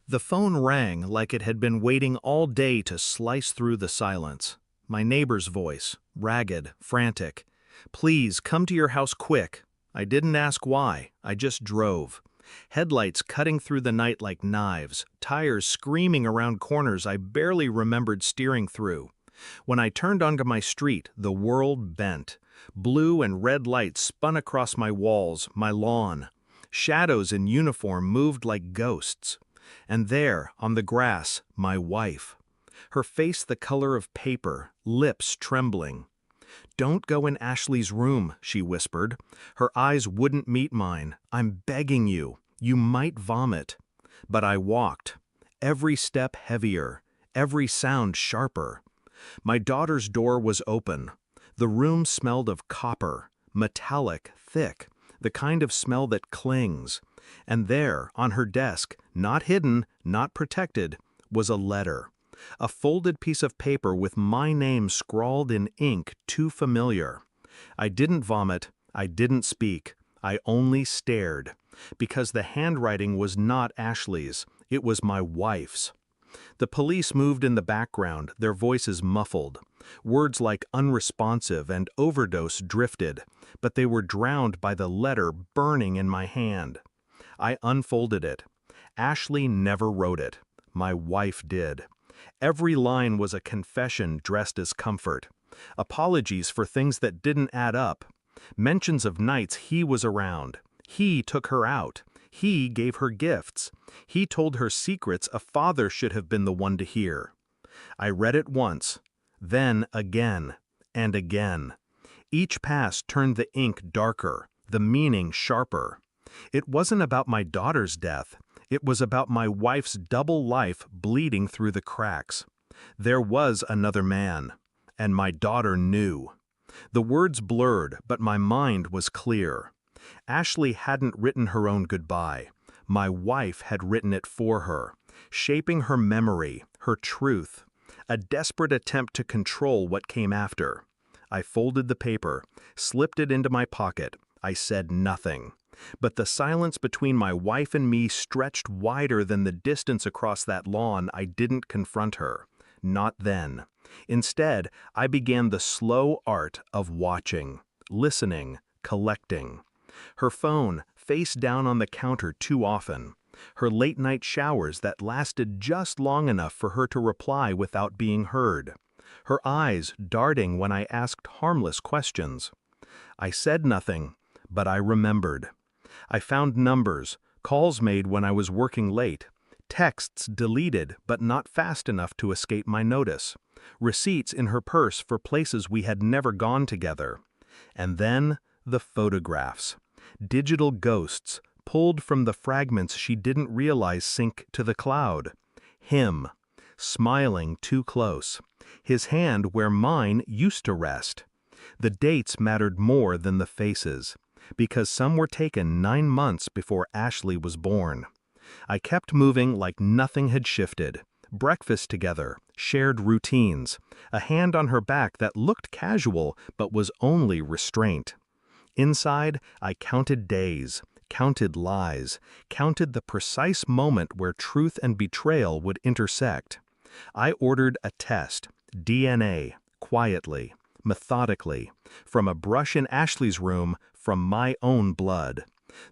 The phone rang like it had been waiting all day to slice through the silence. My neighbor's voice, ragged, frantic. "Please, come to your house quick." I didn't ask why, I just drove. Headlights cutting through the night like knives, tires screaming around corners I barely remembered steering through. When I turned onto my street, the world bent. Blue and red lights spun across my walls, my lawn. Shadows in uniform moved like ghosts. And there, on the grass, my wife. Her face the color of paper, lips trembling. "Don't go in Ashley's room," she whispered. Her eyes wouldn't meet mine. "I'm begging you. You might vomit." But I walked. Every step heavier, every sound sharper. My daughter's door was open. The room smelled of copper, metallic, thick, the kind of smell that clings. And there, on her desk, not hidden, not protected, was a letter. A folded piece of paper with my name scrawled in ink too familiar. I didn't vomit, I didn't speak, I only stared. Because the handwriting was not Ashley's, it was my wife's. The police moved in the background, their voices muffled. Words like unresponsive and overdose drifted, but they were drowned by the letter burning in my hand. I unfolded it. Ashley never wrote it. My wife did. Every line was a confession dressed as comfort. Apologies for things that didn't add up. Mentions of nights he was around. He took her out. He gave her gifts. He told her secrets a father should have been the one to hear. I read it once, then again, and again. Each pass turned the ink darker, the meaning sharper. It wasn't about my daughter's death. It was about my wife's double life bleeding through the cracks. There was another man, and my daughter knew. The words blurred, but my mind was clear. Ashley hadn't written her own goodbye. My wife had written it for her, shaping her memory, her truth, a desperate attempt to control what came after. I folded the paper, slipped it into my pocket. I said nothing. But the silence between my wife and me stretched wider than the distance across that lawn. I didn't confront her. Not then. Instead, I began the slow art of watching, listening, collecting. Her phone, face down on the counter too often. Her late-night showers that lasted just long enough for her to reply without being heard. Her eyes darting when I asked harmless questions. I said nothing, but I remembered. I found numbers, calls made when I was working late, texts deleted but not fast enough to escape my notice, receipts in her purse for places we had never gone together. And then the photographs. Digital ghosts, pulled from the fragments she didn't realize sink to the cloud. Him, smiling too close, his hand where mine used to rest. The dates mattered more than the faces, because some were taken 9 months before Ashley was born. I kept moving like nothing had shifted. Breakfast together, shared routines, a hand on her back that looked casual but was only restraint. Inside, I counted days, counted lies, counted the precise moment where truth and betrayal would intersect. I ordered a test, DNA, quietly, methodically, from a brush in Ashley's room, from my own blood.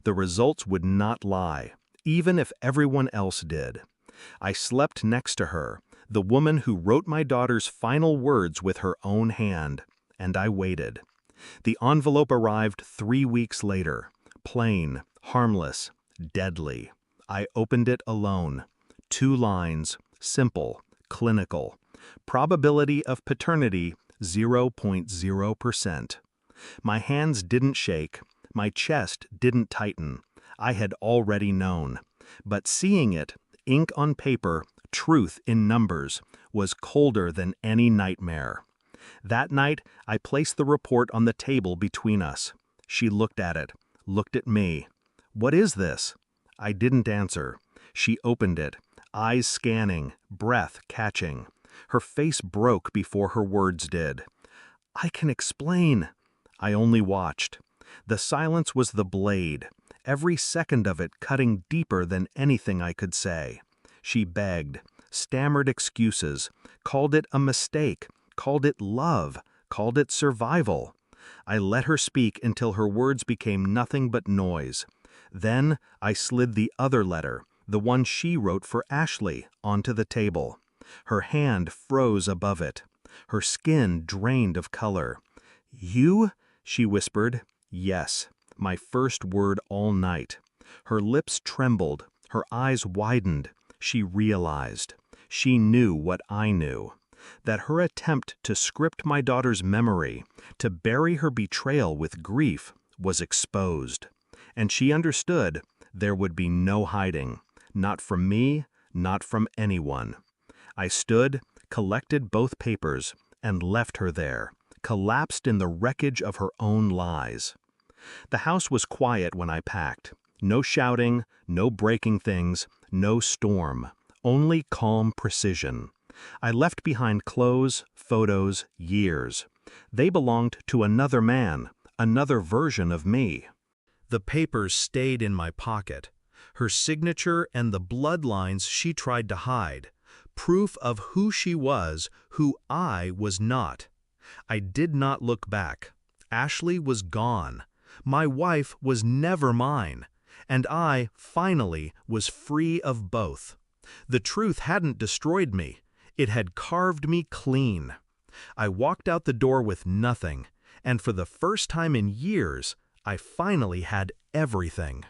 The results would not lie, even if everyone else did. I slept next to her, the woman who wrote my daughter's final words with her own hand, and I waited. The envelope arrived 3 weeks later, plain, harmless, deadly. I opened it alone. 2 lines, simple, clinical. Probability of paternity, 0.0%. My hands didn't shake, my chest didn't tighten. I had already known. But seeing it, ink on paper, truth in numbers, was colder than any nightmare. That night, I placed the report on the table between us. She looked at it, looked at me. "What is this?" I didn't answer. She opened it, eyes scanning, breath catching. Her face broke before her words did. "I can explain." I only watched. The silence was the blade, every second of it cutting deeper than anything I could say. She begged, stammered excuses, called it a mistake, called it love, called it survival. I let her speak until her words became nothing but noise. Then I slid the other letter, the one she wrote for Ashley, onto the table. Her hand froze above it. Her skin drained of color. "You?" she whispered. "Yes," my first word all night. Her lips trembled, her eyes widened. She realized. She knew what I knew. That her attempt to script my daughter's memory, to bury her betrayal with grief, was exposed. And she understood there would be no hiding. Not from me, not from anyone. I stood, collected both papers, and left her there, collapsed in the wreckage of her own lies. The house was quiet when I packed. No shouting, no breaking things, no storm, only calm precision. I left behind clothes, photos, years. They belonged to another man, another version of me. The papers stayed in my pocket. Her signature and the bloodlines she tried to hide. Proof of who she was, who I was not. I did not look back. Ashley was gone. My wife was never mine. And I, finally, was free of both. The truth hadn't destroyed me. It had carved me clean. I walked out the door with nothing, and for the first time in years, I finally had everything.